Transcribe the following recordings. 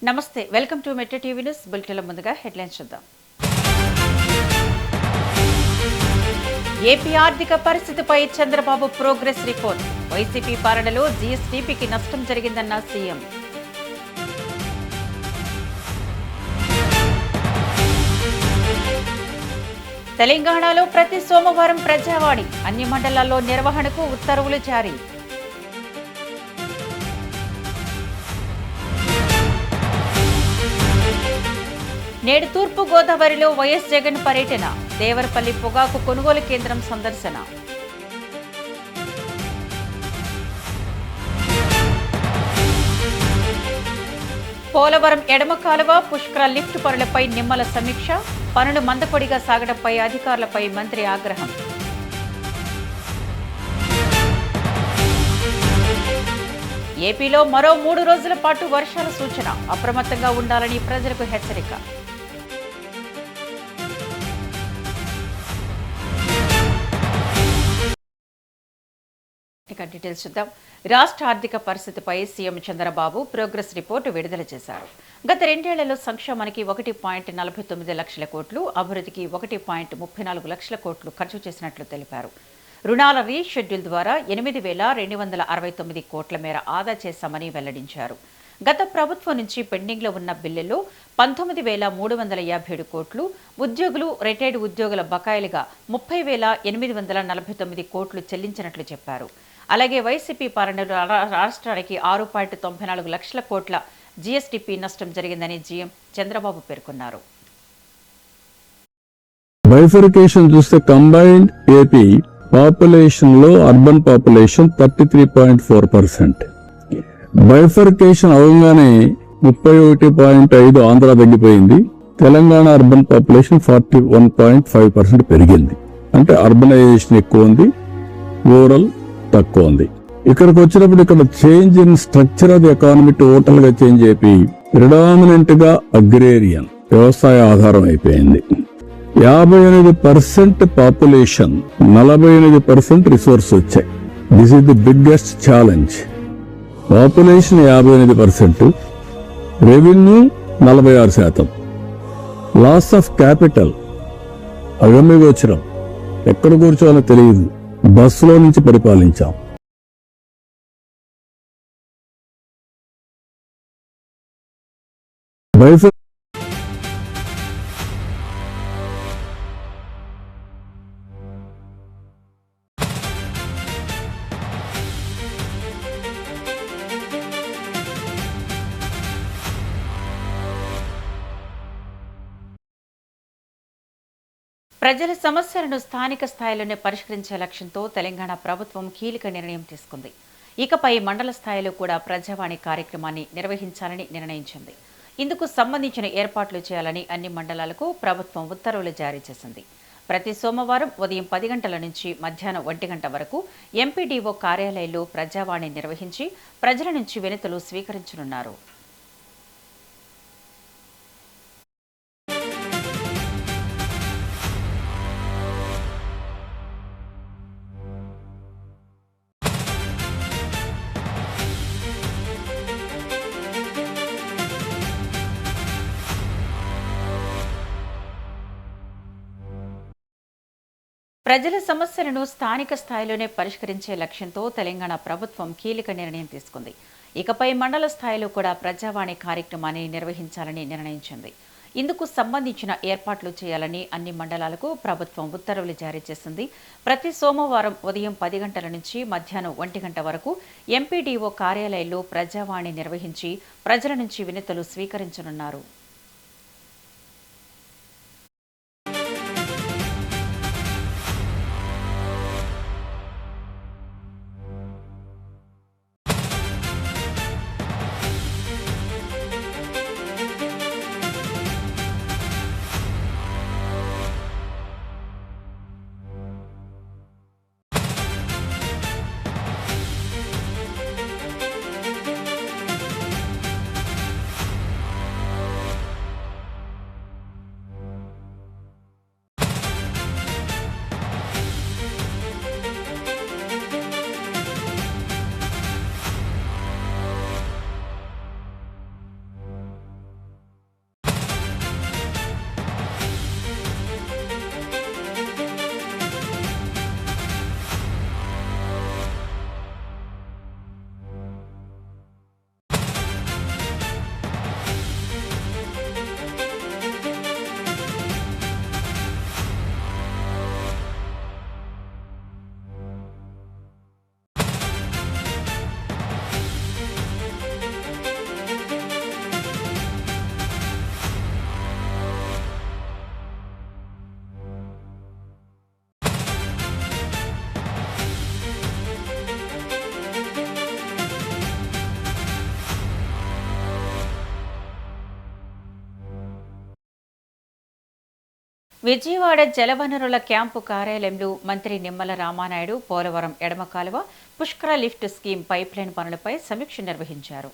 నమస్తే, welcome to Metro TV news. బులెటిన్ల ముందుగా హెడ్లైన్స్ చూద్దాం. ఏపీ ఆర్థిక పరిస్థితిపై చంద్రబాబు ప్రోగ్రెస్ రిపోర్ట్. వైసీపీ పాలనలో జీఎస్టీపీకి నష్టం జరిగిందన్న సీఎం. తెలంగాణలో ప్రతి సోమవారం ప్రజావాణి, అన్ని మండలాల్లో నిర్వహణకు ఉత్తర్వులు జారీ. నేడు తూర్పు గోదావరిలో వైఎస్ జగన్ పర్యటన. దేవరపల్లి పొగాకు కొనుగోలు కేంద్రం సందర్శన. పోలవరం ఎడమ కాలువ పుష్కర లిఫ్ట్ పనులపై నిమ్మల సమీక్ష. పనులు మందకొడిగా సాగడంపై అధికారులపై మంత్రి ఆగ్రహం. ఏపీలో మరో 3 రోజుల పాటు వర్షాల సూచన. అప్రమత్తంగా ఉండాలని ప్రజలకు హెచ్చరిక. డీటెయిల్స్ చూద్దాం. రాష్ట్ర ఆర్థిక పరిస్థితిపై సీఎం చంద్రబాబు ప్రోగ్రెస్ రిపోర్టు విడుదల చేశారు. గత 2 ఏళ్లలో సంక్షేమానికి 1.49 లక్షల కోట్లు, అభివృద్ధికి 1.34 లక్షల కోట్లు ఖర్చు చేసినట్లు తెలిపారు. రుణాల రీషెడ్యూల్ ద్వారా 8,269 కోట్ల మేర ఆదా చేశామని వెల్లడించారు. గత ప్రభుత్వం నుంచి పెండింగ్లో ఉన్న బిల్లుల్లో 19,357 కోట్లు, ఉద్యోగులు, రిటైర్డ్ ఉద్యోగుల బకాయిలుగా 30,849 కోట్లు చెల్లించినట్లు చెప్పారు. అలాగే వైసీపీ పాలనలో రాష్ట్రానికి 6.94 లక్షల కోట్ల జీఎస్టీపీ నష్టం జరిగిందని జీఎం చంద్రబాబు పేర్కొన్నారు. బైఫర్కేషన్ చూస్తే కంబైన్డ్ ఏపీ పాపులేషన్ లో అర్బన్ పాపులేషన్ 33.4%. బైఫర్కేషన్ అవగానే 31.5 ఆంధ్ర తగ్గిపోయింది. తెలంగాణ అర్బన్ పాపులేషన్ 41.5% పెరిగింది. అంటే అర్బనైజేషన్ ఎక్కువ ఉంది, రూరల్ తక్కువ ఉంది. ఇక్కడికి వచ్చినప్పుడు ఇక్కడ change in structure of the economy total గా చేంజ్ అయిపోయి ప్రిడామినెంట్ గా అగ్రేరియన్ వ్యవసాయ ఆధారం అయిపోయింది. 58% పాపులేషన్, 48% రిసోర్స్ వచ్చాయి. This is the biggest challenge. Population 58%, revenue 46%. Loss of capital అగమ్యగోచరం. ఎక్కడ కూర్చోవాలో తెలియదు. బస్సులో నుంచి పరిపాలించాం. ప్రజల సమస్యలను స్థానిక స్థాయిలోనే పరిష్కరించే లక్ష్యంతో తెలంగాణ ప్రభుత్వం కీలక నిర్ణయం తీసుకుంది. ఇకపై మండల స్థాయిలో కూడా ప్రజావాణి కార్యక్రమాన్ని నిర్వహించాలని నిర్ణయించింది. ఇందుకు సంబంధించిన ఏర్పాట్లు చేయాలని అన్ని మండలాలకు ప్రభుత్వం ఉత్తర్వులు జారీ చేసింది. ప్రతి సోమవారం ఉదయం 10 గంటల నుంచి మధ్యాహ్నం 1 గంట వరకు ఎంపీడీఓ కార్యాలయంలో ప్రజావాణి నిర్వహించి ప్రజల నుంచి వినతులు స్వీకరించనున్నారు. ప్రజల సమస్యలను స్థానిక స్థాయిలోనే పరిష్కరించే లక్ష్యంతో తెలంగాణ ప్రభుత్వం కీలక నిర్ణయం తీసుకుంది. ఇకపై మండల స్థాయిలో కూడా ప్రజావాణి కార్యక్రమాన్ని నిర్వహించాలని నిర్ణయించింది. ఇందుకు సంబంధించిన ఏర్పాట్లు చేయాలని అన్ని మండలాలకు ప్రభుత్వం ఉత్తర్వులు జారీ చేసింది. ప్రతి సోమవారం ఉదయం 10 గంటల నుంచి మధ్యాహ్నం 1 గంట వరకు ఎంపీడీఓ కార్యాలయంలో ప్రజావాణి నిర్వహించి ప్రజల నుంచి వినతులు స్వీకరించనున్నారు. విజయవాడ జలవనరుల క్యాంపు కార్యాలయంలో మంత్రి నిమ్మల రామానాయుడు పోలవరం ఎడమ కాలువ పుష్కర లిఫ్ట్ స్కీమ్ పైప్లైన్ పనులపై సమీక్ష నిర్వహించారు.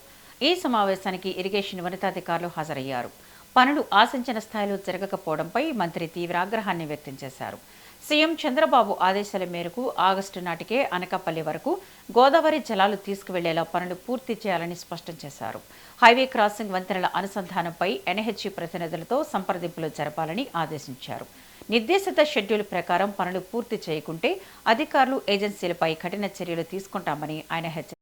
ఈ సమావేశానికి ఇరిగేషన్ ఉన్నతాధికారులు హాజరయ్యారు. పనులు ఆశించిన స్థాయిలో జరగకపోవడంపై మంత్రి తీవ్ర ఆగ్రహాన్ని వ్యక్తం చేశారు. సీఎం చంద్రబాబు ఆదేశాల మేరకు ఆగస్టు నాటికే అనకాపల్లి వరకు గోదావరి జలాలు తీసుకువెళ్లేలా పనులు పూర్తి చేయాలని స్పష్టం చేశారు. హైవే క్రాసింగ్ వంతెనల అనుసంధానంపై ఎన్హెచ్ఈ ప్రతినిధులతో సంప్రదింపులు జరపాలని ఆదేశించారు. నిర్దేశిత షెడ్యూల్ ప్రకారం పనులు పూర్తి చేయకుంటే అధికారులు ఏజెన్సీలపై కఠిన చర్యలు తీసుకుంటామని ఆయన హెచ్చరించారు.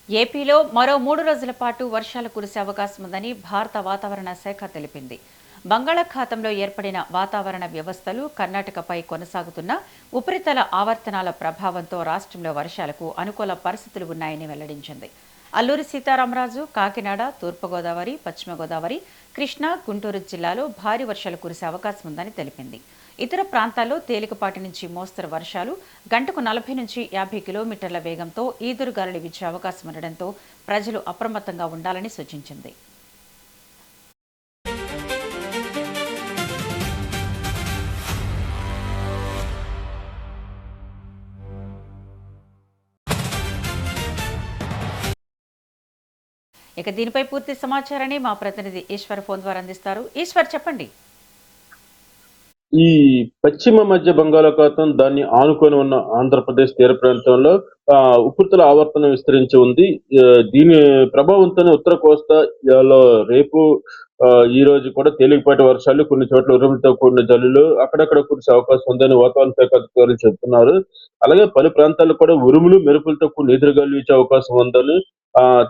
ఏపీలో మరో 3 రోజుల పాటు వర్షాలు కురిసే అవకాశం ఉందని భారత వాతావరణ శాఖ తెలిపింది. బంగాళాఖాతంలో ఏర్పడిన వాతావరణ వ్యవస్థలు కర్ణాటకపై కొనసాగుతున్న ఉపరితల ఆవర్తనాల ప్రభావంతో రాష్ట్రంలో వర్షాలకు అనుకూల పరిస్థితులు ఉన్నాయని వెల్లడించింది. అల్లూరి సీతారామరాజు, కాకినాడ, తూర్పుగోదావరి, పశ్చిమ గోదావరి, కృష్ణా, గుంటూరు జిల్లాలో భారీ వర్షాలు కురిసే అవకాశం ఉందని తెలిపింది. ఇతర ప్రాంతాల్లో తేలికపాటి నుంచి మోస్తరు వర్షాలు గంటకు 40 నుంచి 50 కిలోమీటర్ల వేగంతో ఈదురుగాలులు వీచే అవకాశం ఉండడంతో ప్రజలు అప్రమత్తంగా ఉండాలని సూచించింది. ఇక దీనిపై పూర్తి సమాచారాన్ని మా ప్రతినిధి ఈశ్వర్ ఫోన్ ద్వారా అందిస్తారు. ఈశ్వర్, చెప్పండి. ఈ పశ్చిమ మధ్య బంగాళాఖాతం దాన్ని ఆనుకొని ఉన్న ఆంధ్రప్రదేశ్ తీర ప్రాంతంలో ఉపరితల ఆవర్తనం విస్తరించి ఉంది. దీని ప్రభావంతోనే ఉత్తర కోస్తాలో రేపు ఈ రోజు కూడా తేలికపాటి వర్షాలు, కొన్ని చోట్ల ఉరుములతో కూడిన జల్లులు అక్కడక్కడ కురిసే అవకాశం ఉందని వాతావరణ శాఖ అధికారులు చెబుతున్నారు. అలాగే పలు ప్రాంతాల్లో కూడా ఉరుములు, మెరుపులతో కూడిన ఎదురుగాలు వీచే అవకాశం ఉందని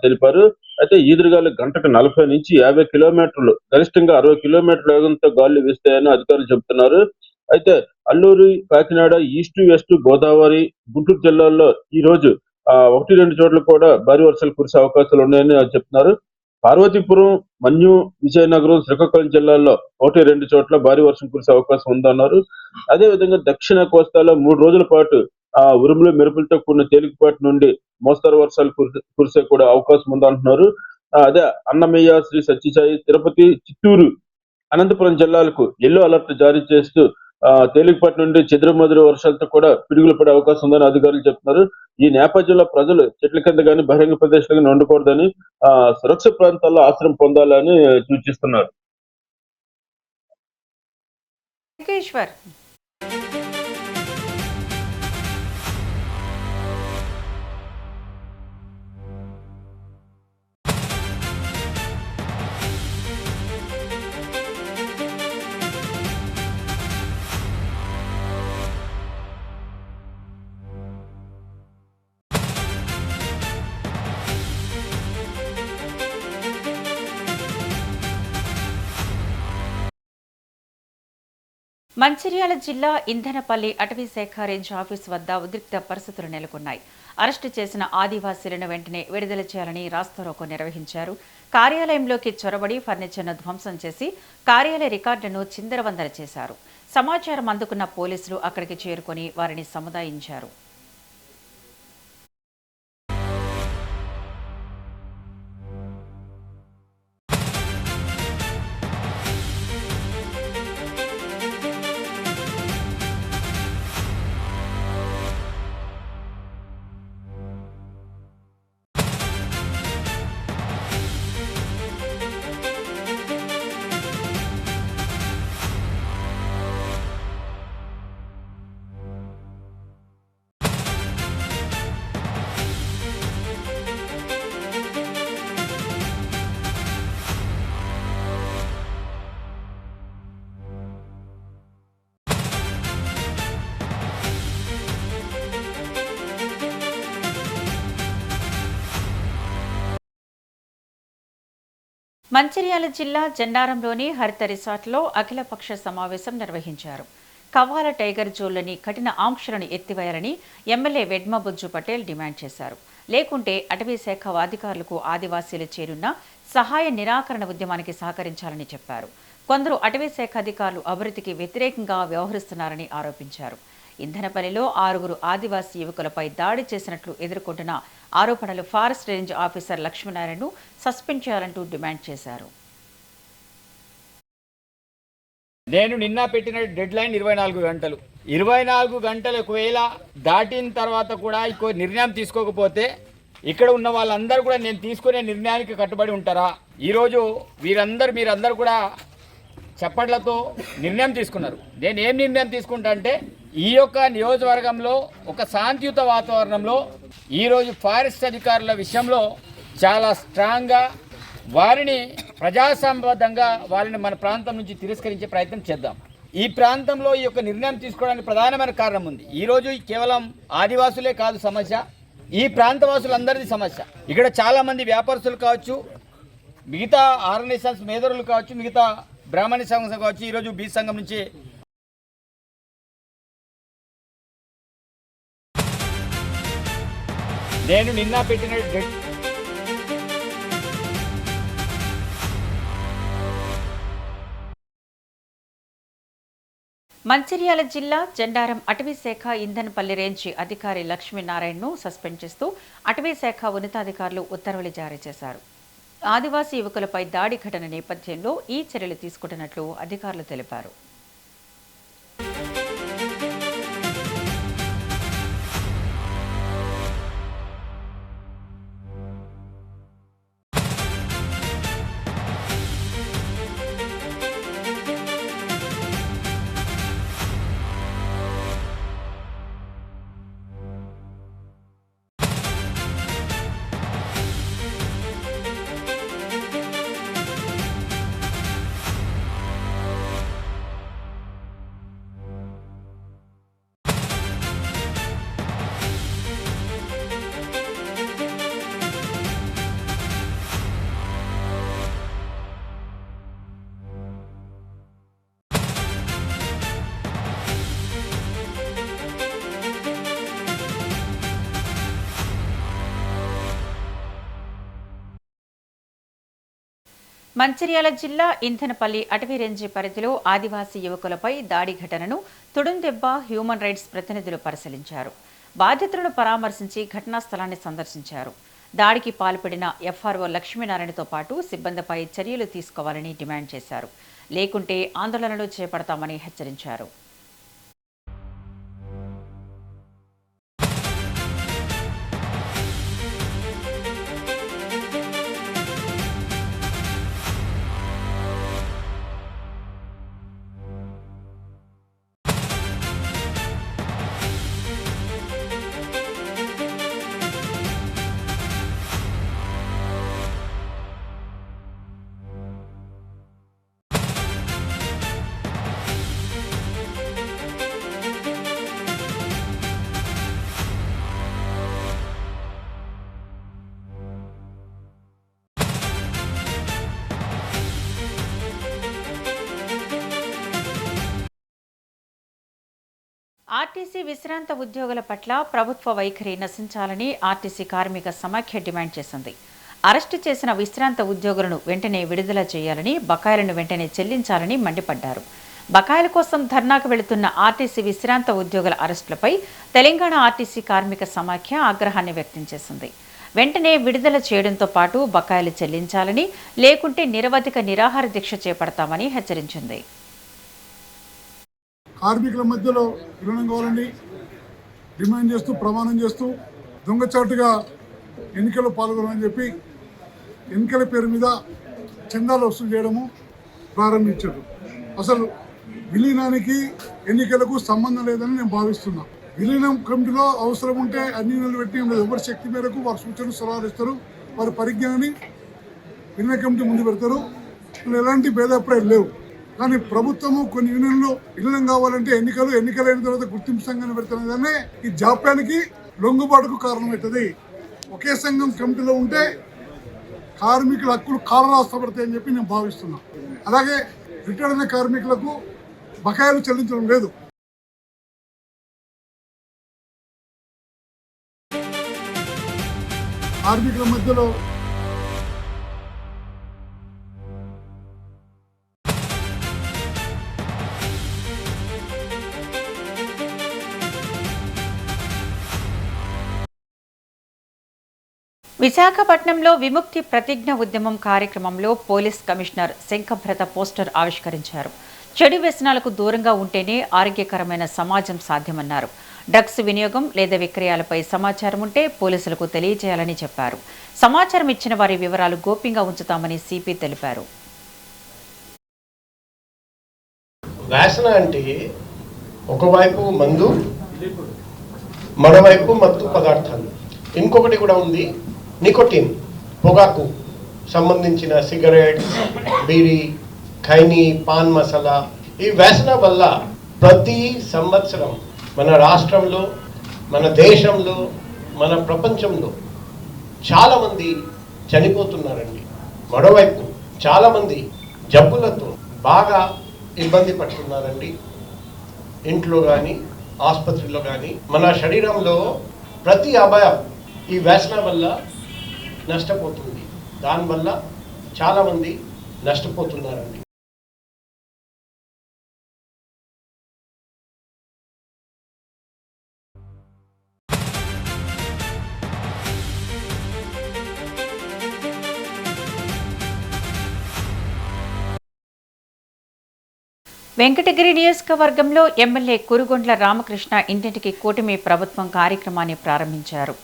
తెలిపారు. అయితే ఈదురుగాలు గంటకు 40 నుంచి 50 కిలోమీటర్లు, గరిష్టంగా 60 కిలోమీటర్ల వేగంతో గాలులు వీస్తాయని అధికారులు చెబుతున్నారు. అయితే అల్లూరు, కాకినాడ, ఈస్ట్ వెస్ట్ గోదావరి, గుంటూరు జిల్లాల్లో ఈ రోజు 1-2 చోట్ల కూడా భారీ వర్షాలు కురిసే అవకాశాలు ఉన్నాయని చెప్తున్నారు. పార్వతీపురం, మన్యం, విజయనగరం, శ్రీకాకుళం జిల్లాల్లో 1-2 చోట్ల భారీ వర్షం కురిసే అవకాశం ఉందన్నారు. అదేవిధంగా దక్షిణ కోస్తాలో 3 రోజుల పాటు ఉరుములు, మెరుపులతో కూడిన తేలికపాటి నుండి మోస్తరు వర్షాలు కురిసే కూడా అవకాశం ఉందంటున్నారు. అదే అన్నమయ్య, శ్రీ సత్యసాయి, తిరుపతి, చిత్తూరు, అనంతపురం జిల్లాలకు ఎల్లో అలర్ట్ జారీ చేస్తూ తేలికపాటి నుండి చెదురుమదురు వర్షాలతో కూడా పిడుగులు పడే అవకాశం ఉందని అధికారులు చెప్తున్నారు. ఈ నేపథ్యంలో ప్రజలు చెట్ల కింద కానీ బహిరంగ ప్రదేశాలు కానీ ఉండకూడదని, సురక్షిత ప్రాంతాల్లో ఆశ్రయం పొందాలని సూచిస్తున్నారు. ఈశ్వర్. మంచిర్యాల జిల్లా ఇంధనపల్లి అటవీశాఖ రేంజ్ ఆఫీసు వద్ద ఉద్రిక్త పరిస్థితులు నెలకొన్నాయి. అరెస్టు చేసిన ఆదివాసీలను వెంటనే విడుదల చేయాలని రాస్తారోకో నిర్వహించారు. కార్యాలయంలోకి చొరబడి ఫర్నిచర్ను ధ్వంసం చేసి కార్యాలయ రికార్డులను చిందరవందర చేశారు. సమాచారం అందుకున్న పోలీసులు అక్కడికి చేరుకొని వారిని సముదాయించారు. మంచిర్యాల జిల్లా జన్నారంలోని హరిత రిసార్ట్లో అఖిలపక్ష సమావేశం నిర్వహించారు. కవ్వాల టైగర్ జోన్లోని కఠిన ఆంక్షలను ఎత్తివేయాలని ఎమ్మెల్యే వెడ్మబుజ్జు పటేల్ డిమాండ్ చేశారు. లేకుంటే అటవీ శాఖ అధికారులకు ఆదివాసీలు చేరున్న సహాయ నిరాకరణ ఉద్యమానికి సహకరించాలని చెప్పారు. కొందరు అటవీ శాఖ అధికారులు అభివృద్ధికి వ్యతిరేకంగా వ్యవహరిస్తున్నారని ఆరోపించారు. ఇంధనపల్లిలో 6 ఆదివాసీ యువకులపై దాడి చేసినట్లు ఎదుర్కొంటున్న ఆరోపణలు ఫారెస్ట్ రేంజ్ ఆఫీసర్ లక్ష్మీనారాయణను సస్పెండ్ చేయాలంటూ డిమాండ్ చేశారు. నేను నిన్న పెట్టిన డెడ్ లైన్ 24 గంటలు. 24 గంటలు ఒకవేళ దాటిన తర్వాత కూడా ఇంకో నిర్ణయం తీసుకోకపోతే ఇక్కడ ఉన్న వాళ్ళందరూ కూడా నేను తీసుకునే నిర్ణయానికి కట్టుబడి ఉంటారా? ఈరోజు మీరందరూ కూడా చప్పట్లతో నిర్ణయం తీసుకున్నారు. నేను ఏం నిర్ణయం తీసుకుంటా అంటే ఈ యొక్క నియోజకవర్గంలో ఒక శాంతియుత వాతావరణంలో ఈరోజు ఫారెస్ట్ అధికారుల విషయంలో చాలా స్ట్రాంగ్గా వారిని ప్రజాసంబద్ధంగా వారిని మన ప్రాంతం నుంచి తిరస్కరించే ప్రయత్నం చేద్దాం. ఈ ప్రాంతంలో ఈ యొక్క నిర్ణయం తీసుకోవడానికి ప్రధానమైన కారణం ఉంది. ఈరోజు కేవలం ఆదివాసులే కాదు సమస్య, ఈ ప్రాంతవాసులందరిది సమస్య. ఇక్కడ చాలామంది వ్యాపారస్తులు కావచ్చు, మిగతా ఆర్గనైజేషన్స్ మేధావులు కావచ్చు, మిగతా బ్రాహ్మణ సంఘం కావచ్చు, ఈరోజు బీ సంఘం నుంచి నేను నిన్న పెట్టిన మంచిర్యాల జిల్లా జెండారం అటవీశాఖ ఇంధనపల్లి రేంజ్ అధికారి లక్ష్మీనారాయణను సస్పెండ్ చేస్తూ అటవీశాఖ ఉన్నతాధికారులు ఉత్తర్వులు జారీ చేశారు. ఆదివాసీ యువకులపై దాడి ఘటన నేపథ్యంలో ఈ చర్యలు తీసుకుంటున్నట్లు అధికారులు తెలిపారు. మంచిర్యాల జిల్లా ఇంధనపల్లి అటవీ రేంజ్ పరిధిలో ఆదివాసీ యువకులపై దాడి ఘటనను తుడుందెబ్బ హ్యూమన్ రైట్స్ ప్రతినిధులు పరిశీలించారు. బాధితులను పరామర్శించి ఘటనా స్థలాన్ని సందర్శించారు. దాడికి పాల్పడిన ఎఫ్ఆర్ఓ లక్ష్మీనారాయణతో పాటు సిబ్బందిపై చర్యలు తీసుకోవాలని డిమాండ్ చేశారు. లేకుంటే ఆందోళనలు చేపడతామని హెచ్చరించారు. ఆర్టీసీ విశ్రాంత ఉద్యోగుల పట్ల ప్రభుత్వ వైఖరి నశించాలని ఆర్టీసీ కార్మిక సమాఖ్య డిమాండ్ చేసింది. అరెస్టు చేసిన విశ్రాంత ఉద్యోగులను వెంటనే విడుదల చేయాలని, బకాయిలను వెంటనే చెల్లించాలని మండిపడ్డారు. బకాయిల కోసం ధర్నాకు వెళుతున్న ఆర్టీసీ విశ్రాంత ఉద్యోగుల అరెస్టులపై తెలంగాణ ఆర్టీసీ కార్మిక సమాఖ్య ఆగ్రహాన్ని వ్యక్తం చేసింది. వెంటనే విడుదల చేయడంతో పాటు బకాయిలు చెల్లించాలని, లేకుంటే నిరవధిక నిరాహార దీక్ష చేపడతామని హెచ్చరించింది. కార్మికుల మధ్యలో విలీనం కావాలని డిమాండ్ చేస్తూ, ప్రమాణం చేస్తూ దొంగచాటుగా ఎన్నికల్లో పాల్గొనాలని చెప్పి ఎన్నికల పేరు మీద చందాలు వసూలు చేయడము ప్రారంభించారు. అసలు విలీనానికి ఎన్నికలకు సంబంధం లేదని నేను భావిస్తున్నా. విలీనం కమిటీలో అవసరం ఉంటే అన్ని నెలలు పెట్టి ఎవరి శక్తి మేరకు వారి సూచనలు సలహాలు ఇస్తారు, వారి పరిజ్ఞానాన్ని విలీన కమిటీ ముందు పెడతారు. ఎలాంటి భేదాభిప్రాయాలు లేవు. కానీ ప్రభుత్వము కొన్ని యూనియన్లు విలీనం కావాలంటే ఎన్నికలైన తర్వాత గుర్తింపు సంఘాన్ని పెడతానే ఈ జాప్యానికి లొంగుబాటుకు కారణమవుతుంది. ఒకే సంఘం కమిటీలో ఉంటే కార్మికుల హక్కులు కాలరాస్తపడతాయని చెప్పి నేను భావిస్తున్నా. అలాగే రిటైర్డ్ అయిన కార్మికులకు బకాయిలు చెల్లించడం లేదు. కార్మికుల మధ్యలో విశాఖపట్నంలో విముక్తి ప్రతిజ్ఞ ఉద్యమం కార్యక్రమంలో పోలీస్ కమిషనర్ శంఖభ్రత పోస్టర్ ఆవిష్కరించారు. చెడు వ్యసనాలకు దూరంగా ఉంటేనే ఆరోగ్యకరమైన సమాజం సాధ్యమన్నారు. డ్రగ్స్ వినియోగం లేదా విక్రయాలపై సమాచారం ఉంటే పోలీసులకు తెలియజేయాలని చెప్పారు. సమాచారం ఇచ్చిన వారి వివరాలు గోప్యంగా ఉంచుతామని సిపి తెలిపారు. వ్యసన అంటే ఒకవైపు మందు, మరోవైపు మత్తు పదార్థాలు. ఇంకొకటి కూడా ఉంది, నికోటిన్, పొగాకు సంబంధించిన సిగరెట్, బీడి, ఖైనీ, పాన్ మసాలా. ఈ వ్యసన వల్ల ప్రతి సంవత్సరం మన రాష్ట్రంలో, మన దేశంలో, మన ప్రపంచంలో చాలామంది చనిపోతున్నారండి. మరోవైపు చాలామంది జబ్బులతో బాగా ఇబ్బంది పడుతున్నారండి. ఇంట్లో కానీ ఆసుపత్రిలో కానీ మన శరీరంలో ప్రతి అవయవం ఈ వ్యసన వల్ల నష్టపోతుంది. దానివల్ల చాలామంది నష్టపోతున్నారండి. వెంకటగిరి నియోజకవర్గంలో ఎమ్మెల్యే కురుగొండ్ల రామకృష్ణ ఇంటింటికి కూటమి ప్రభుత్వం కార్యక్రమాన్ని ప్రారంభించారు.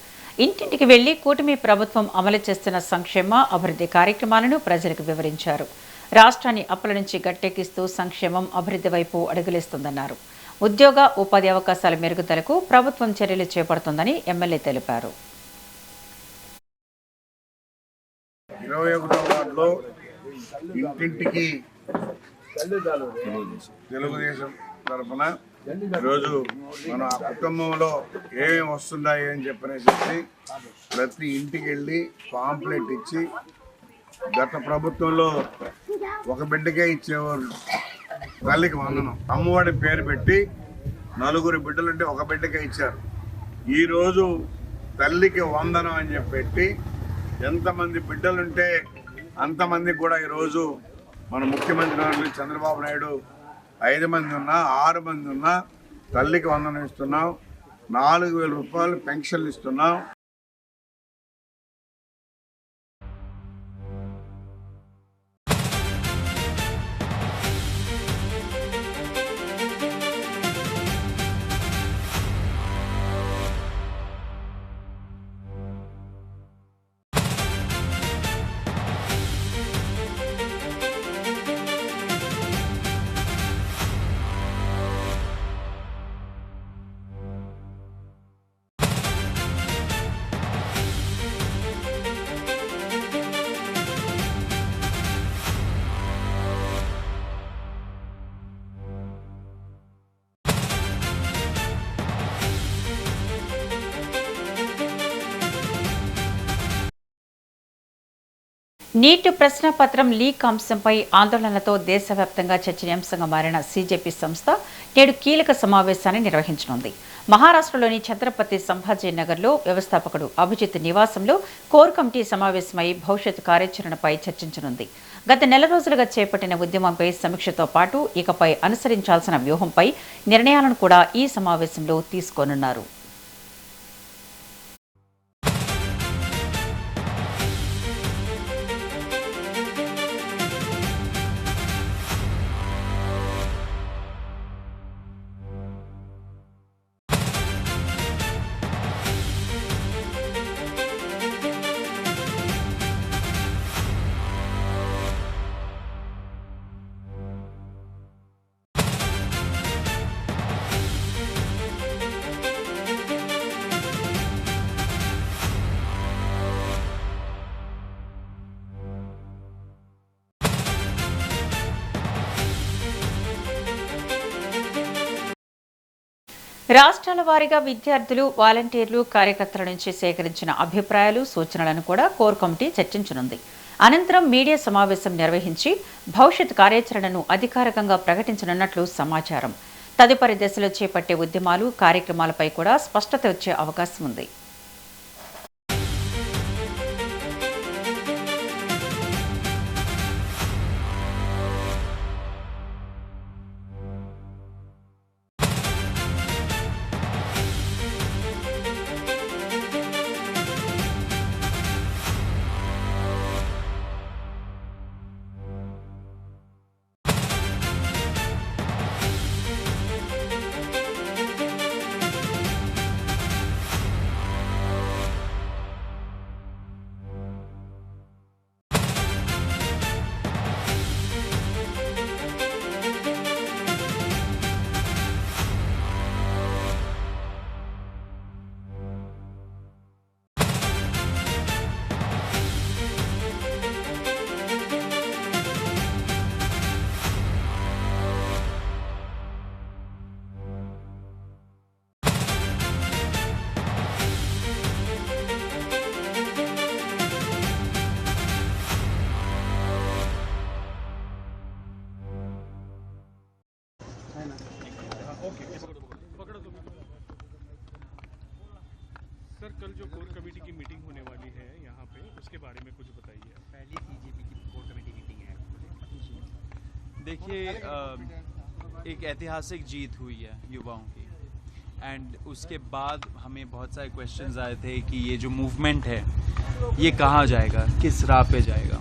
ఇంటింటికి వెళ్లి కూటమి ప్రభుత్వం అమలు చేస్తున్న సంక్షేమ అభివృద్ధి కార్యక్రమాలను ప్రజలకు వివరించారు. రాష్ట్రాన్ని అప్పుల నుంచి గట్టెక్కిస్తూ సంక్షేమం అభివృద్ధి వైపు అడుగులేస్తుందన్నారు. ఉద్యోగ ఉపాధి అవకాశాల మెరుగుదలకు ప్రభుత్వం చర్యలు చేపడుతుందని ఎమ్మెల్యే తెలిపారు. 21వ వార్డులో ఇంటింటికి తెలుగుదేశం తరఫున ఈరోజు మన కుటుంబంలో ఏమేమి వస్తున్నాయి అని చెప్పి ప్రతి ఇంటికి వెళ్ళి పాంప్లెట్ ఇచ్చి, గత ప్రభుత్వంలో ఒక బిడ్డకే ఇచ్చేవారు తల్లికి వందనం, అమ్మఒడి పేరు పెట్టి 4 బిడ్డలుంటే ఒక బిడ్డకే ఇచ్చారు. ఈరోజు తల్లికి వందనం అని చెప్పి ఎంతమంది బిడ్డలుంటే అంతమందికి కూడా ఈరోజు మన ముఖ్యమంత్రి చంద్రబాబు నాయుడు 5 మంది ఉన్నా 6 మంది ఉన్నా తల్లికి వందనం ఇస్తున్నాం. 4,000 రూపాయలు పెన్షన్లు ఇస్తున్నాం. నీట్ ప్రశ్నపత్రం లీక్ అంశంపై ఆందోళనలతో దేశవ్యాప్తంగా చర్చనీయాంశంగా మారిన సీజేపీ సంస్థ నేడు కీలక సమావేశాన్ని నిర్వహించనుంది. మహారాష్ట్రలోని ఛత్రపతి సంభాజీ నగర్లో వ్యవస్థాపకుడు అభిజిత్ నివాసంలో కోర్ కమిటీ సమావేశమై భవిష్యత్ కార్యాచరణపై చర్చించనుంది. గత నెల రోజులుగా చేపట్టిన ఉద్యమంపై సమీక్షతో పాటు ఇకపై అనుసరించాల్సిన వ్యూహంపై నిర్ణయాలను కూడా ఈ సమావేశంలో తీసుకోనున్నారు. రాష్ట్రాల వారీగా విద్యార్థులు, వాలంటీర్లు, కార్యకర్తల నుంచి సేకరించిన అభిప్రాయాలు, సూచనలను కూడా కోర్ కమిటీ చర్చించనుంది. అనంతరం మీడియా సమావేశం నిర్వహించి భవిష్యత్ కార్యాచరణను అధికారికంగా ప్రకటించనున్నట్లు సమాచారం. తదుపరి దశలో చేపట్టే ఉద్యమాలు, కార్యక్రమాలపై కూడా స్పష్టత వచ్చే అవకాశం ఉంది. सर कल जो कोर कमेटी की मीटिंग होने वाली है यहाँ पे, उसके बारे में कुछ बताइए। पहली बीजेपी की कोर कमेटी मीटिंग है। देखिए, एक ऐतिहासिक जीत हुई है युवाओं की, एंड उसके बाद हमें बहुत सारे क्वेश्चंस आए थे कि ये जो मूवमेंट है ये कहाँ जाएगा, किस राह पे जाएगा।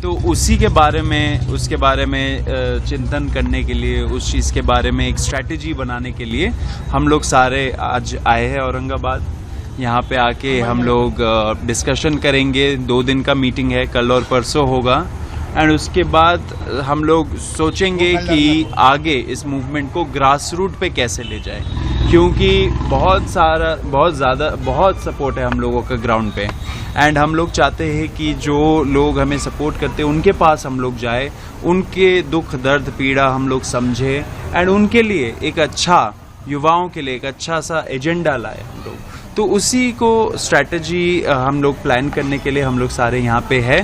तो उसी के बारे में, उसके बारे में चिंतन करने के लिए, उस चीज़ के बारे में एक स्ट्रैटेजी बनाने के लिए हम लोग सारे आज आए हैं औरंगाबाद। यहाँ पे आके हम लोग डिस्कशन करेंगे। 2 दिन का मीटिंग है, कल और परसों होगा, एंड उसके बाद हम लोग सोचेंगे कि आगे इस मूवमेंट को ग्रास रूट पे कैसे ले जाए, क्योंकि बहुत सपोर्ट है हम लोगों का ग्राउंड पे, एंड हम लोग चाहते हैं कि जो लोग हमें सपोर्ट करते हैं उनके पास हम लोग जाए, उनके दुख दर्द पीड़ा हम लोग समझे, एंड उनके लिए एक अच्छा, युवाओं के लिए एक अच्छा सा एजेंडा लाए हम लोग। तो उसी को स्ट्रैटेजी हम लोग प्लान करने के लिए हम लोग सारे यहाँ पे है।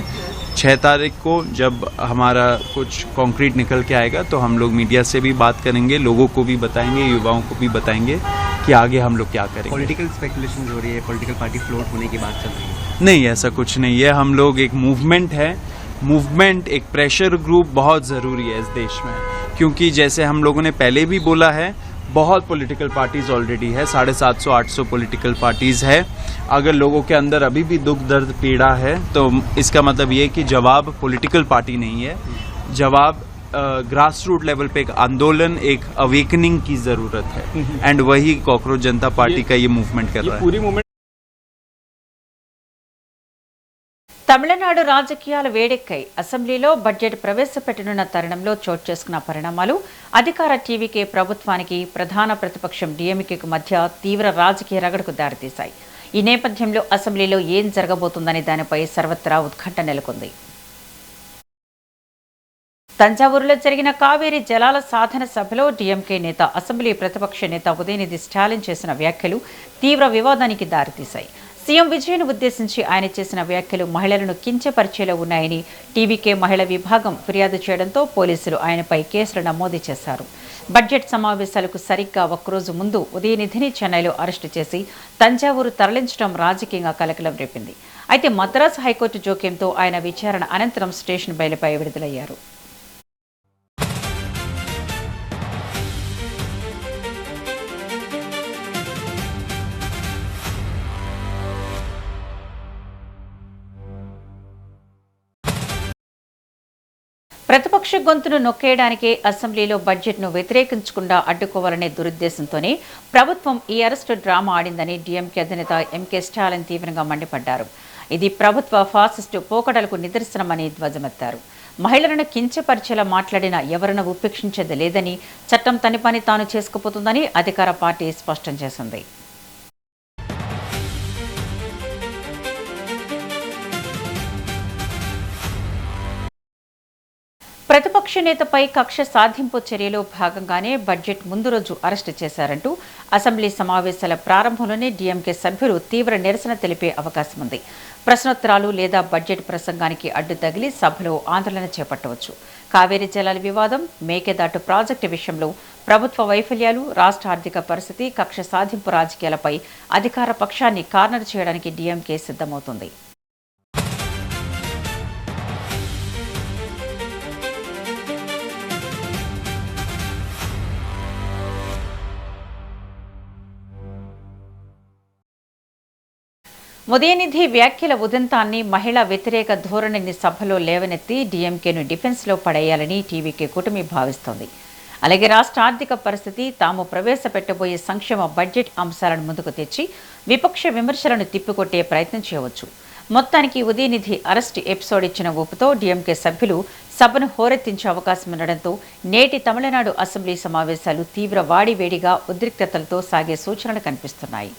6 तारीख को जब हमारा कुछ कॉन्क्रीट निकल के आएगा तो हम लोग मीडिया से भी बात करेंगे, लोगों को भी बताएंगे, युवाओं को भी बताएंगे कि आगे हम लोग क्या करेंगे। पॉलिटिकल स्पेकुलेशन हो रही है, पॉलिटिकल पार्टी फ्लोट होने की बात चल रही है। नहीं, ऐसा कुछ नहीं है। हम लोग एक मूवमेंट है, मूवमेंट एक प्रेशर ग्रुप बहुत ज़रूरी है इस देश में, क्योंकि जैसे हम लोगों ने पहले भी बोला है, बहुत पॉलिटिकल पार्टीज़ ऑलरेडी है, 750-800 पॉलिटिकल पार्टीज़ है। अगर लोगों के अंदर अभी भी दुख दर्द पीड़ा है तो इसका मतलब ये कि जवाब पॉलिटिकल पार्टी नहीं है, जवाब ग्रास रूट लेवल पे एक आंदोलन, एक अवेकनिंग की ज़रूरत है, एंड वही कॉकरोच जनता पार्टी का ये मूवमेंट कर रहा है। पूरी मूवमेंट తమిళనాడు రాజకీయాలు వేడెక్కాయి. అసెంబ్లీలో బడ్జెట్ ప్రవేశపెట్టనున్న తరుణంలో చోటు చేసుకున్న పరిణామాలు అధికార టీవీకే ప్రభుత్వానికి, ప్రధాన ప్రతిపక్షం డీఎంకేకు మధ్య తీవ్ర రాజకీయ రగడకు దారితీశాయి. ఈ నేపథ్యంలో అసెంబ్లీలో ఏం జరగబోతుందనే దానిపై సర్వత్రా ఉత్కంఠ నెలకొంది. తంజావూరులో జరిగిన కావేరీ జలాల సాధన సభలో డీఎంకే నేత, అసెంబ్లీ ప్రతిపక్ష నేత ఉదయనిధి స్టాలిన్ చేసిన వ్యాఖ్యలు తీవ్ర వివాదానికి దారితీశాయి. సీఎం విజయ్ను ఉద్దేశించి ఆయన చేసిన వ్యాఖ్యలు మహిళలను కించపరిచేలా ఉన్నాయని టీవీకే మహిళా విభాగం ఫిర్యాదు చేయడంతో పోలీసులు ఆయనపై కేసులు నమోదు చేశారు. బడ్జెట్ సమావేశాలకు సరిగ్గా ఒక్కరోజు ముందు ఉదయనిధిని చెన్నైలో అరెస్టు చేసి తంజావూరు తరలించడం రాజకీయంగా కలకలం రేపింది. అయితే మద్రాసు హైకోర్టు జోక్యంతో ఆయన విచారణ అనంతరం స్టేషన్ బెయిల్పై విడుదలయ్యారు. ప్రతిపక్ష గొంతును నొక్కేయడానికే అసెంబ్లీలో బడ్జెట్ను వ్యతిరేకించకుండా అడ్డుకోవాలనే దురుద్దేశంతోనే ప్రభుత్వం ఈ అరెస్టు డ్రామా ఆడిందని డీఎంకే అధినేత ఎంకే స్టాలిన్ తీవ్రంగా మండిపడ్డారు. ఇది ప్రభుత్వ ఫాసిస్టు పోకడలకు నిదర్శనమని ధ్వజమెత్తారు. మహిళలను కించపరిచేలా మాట్లాడిన ఎవరన్నా ఉపేక్షించేది లేదని, చట్టం తన పని తాను చేసుకుపోతుందని అధికార పార్టీ స్పష్టం చేసింది. ప్రతిపక్ష నేతపై కక్ష సాధింపు చర్యలో భాగంగానే బడ్జెట్ ముందు రోజు అరెస్టు చేశారంటూ అసెంబ్లీ సమావేశాల ప్రారంభంలోనే డీఎంకే సభ్యులు తీవ్ర నిరసన తెలిపే అవకాశం ఉంది. ప్రశ్నోత్తరాలు లేదా బడ్జెట్ ప్రసంగానికి అడ్డు తగిలి సభలో ఆందోళన చేపట్టవచ్చు. కావేరీ జలాల వివాదం, మేకేదాటు ప్రాజెక్టు విషయంలో ప్రభుత్వ వైఫల్యాలు, రాష్ట్ర ఆర్థిక పరిస్థితి, కక్ష సాధింపు రాజకీయాలపై అధికార పక్షాన్ని కార్నర్ చేయడానికి డీఎంకే సిద్ధమవుతుంది. ఉదయనిధి వ్యాఖ్యల ఉదంతాన్ని, మహిళా వ్యతిరేక ధోరణిని సభలో లేవనెత్తి డీఎంకేను డిఫెన్స్లో పడేయాలని టీవీకే కూటమి భావిస్తోంది. అలాగే రాష్ట్ర ఆర్థిక పరిస్థితి, తాము ప్రవేశపెట్టబోయే సంక్షేమ బడ్జెట్ అంశాలను ముందుకు తెచ్చి విపక్ష విమర్శలను తిప్పికొట్టే ప్రయత్నం చేయవచ్చు. మొత్తానికి ఉదయనిధి అరెస్ట్ ఎపిసోడ్ ఇచ్చిన ఊపుతో డీఎంకే సభ్యులు సభను హోరెత్తించే అవకాశం ఉండడంతో నేటి తమిళనాడు అసెంబ్లీ సమావేశాలు తీవ్ర వాడివేడిగా ఉద్రిక్తతలతో సాగే సూచనలు కనిపిస్తున్నాయి.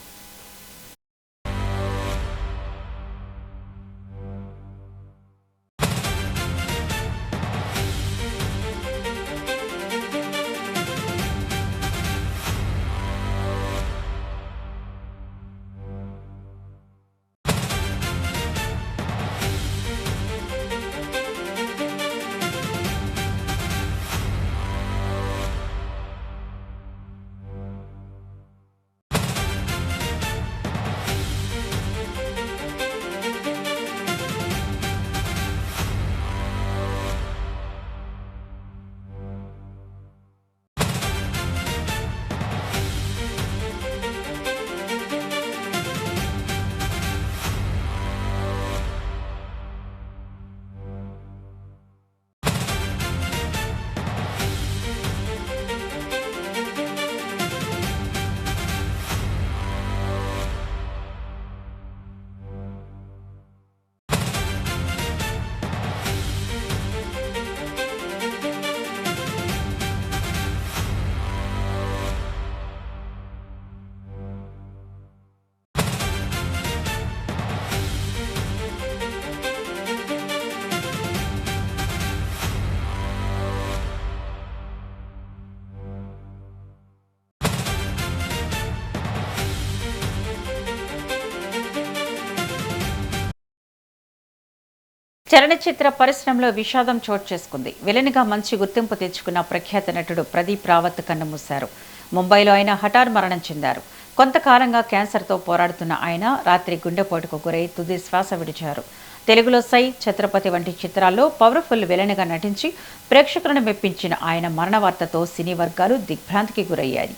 చలనచిత్ర పరిశ్రమలో విషాదం చోటు చేసుకుంది. విలన్గా మంచి గుర్తింపు తెచ్చుకున్న ప్రఖ్యాత నటుడు ప్రదీప్ రావత్ కన్నుమూశారు. ముంబైలో ఆయన హఠాన్ మరణం చెందారు. కొంతకాలంగా క్యాన్సర్తో పోరాడుతున్న ఆయన రాత్రి గుండెపోటుకు గురై తుది శ్వాస విడిచారు. తెలుగులో సై, ఛత్రపతి వంటి చిత్రాల్లో పవర్ఫుల్ విలన్గా నటించి ప్రేక్షకులను మెప్పించిన ఆయన మరణ వార్తతో సినీ వర్గాలు దిగ్భ్రాంతికి గురయ్యాయి.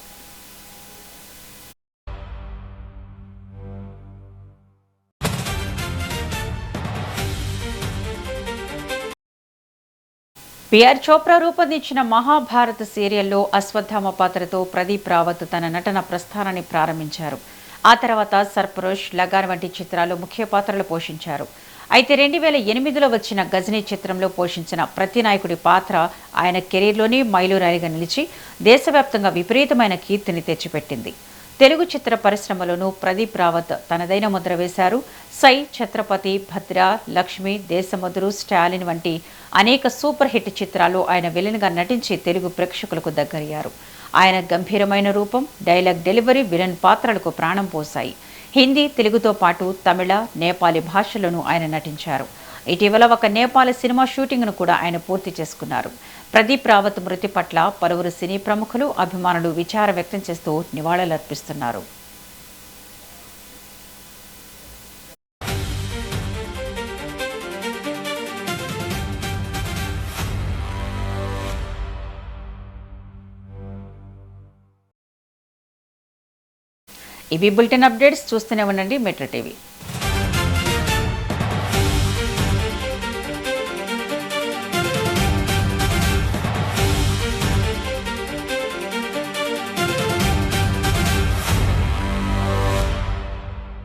పిఆర్ చోప్రా రూపొందించిన మహాభారత్ సీరియల్లో అశ్వత్థామ పాత్రతో ప్రదీప్ రావత్ తన నటన ప్రస్థానాన్ని ప్రారంభించారు. ఆ తర్వాత సర్పరోష్, లగాన్ వంటి చిత్రాల్లో ముఖ్య పాత్రలు పోషించారు. అయితే 2008లో వచ్చిన గజనీ చిత్రంలో పోషించిన ప్రతినాయకుడి పాత్ర ఆయన కెరీర్లోనే మైలురాయిగా నిలిచి దేశవ్యాప్తంగా విపరీతమైన కీర్తిని తెచ్చిపెట్టింది. తెలుగు చిత్ర పరిశ్రమలోనూ ప్రదీప్ రావత్ తనదైన ముద్ర వేశారు. సై, ఛత్రపతి, భద్ర, లక్ష్మి, దేశముద్రు, స్టాలిన్ వంటి అనేక సూపర్ హిట్ చిత్రాల్లో ఆయన విలన్గా నటించి తెలుగు ప్రేక్షకులకు దగ్గరయ్యారు. ఆయన గంభీరమైన రూపం, డైలాగ్ డెలివరీ విలన్ పాత్రలకు ప్రాణం పోశాయి. హిందీ, తెలుగుతో పాటు తమిళ, నేపాలీ భాషలోనూ ఆయన నటించారు. ఇటీవల ఒక నేపాలీ సినిమా షూటింగ్ను కూడా ఆయన పూర్తి చేసుకున్నారు. ప్రదీప్ రావత్ మృతి పట్ల పలువురు సినీ ప్రముఖులు, అభిమానులు విచారం వ్యక్తం చేస్తూ నివాళులర్పిస్తున్నారు. ఇవి బులెటిన్ అప్డేట్స్. చూస్తూనే ఉండండి మెట్రో టీవీ.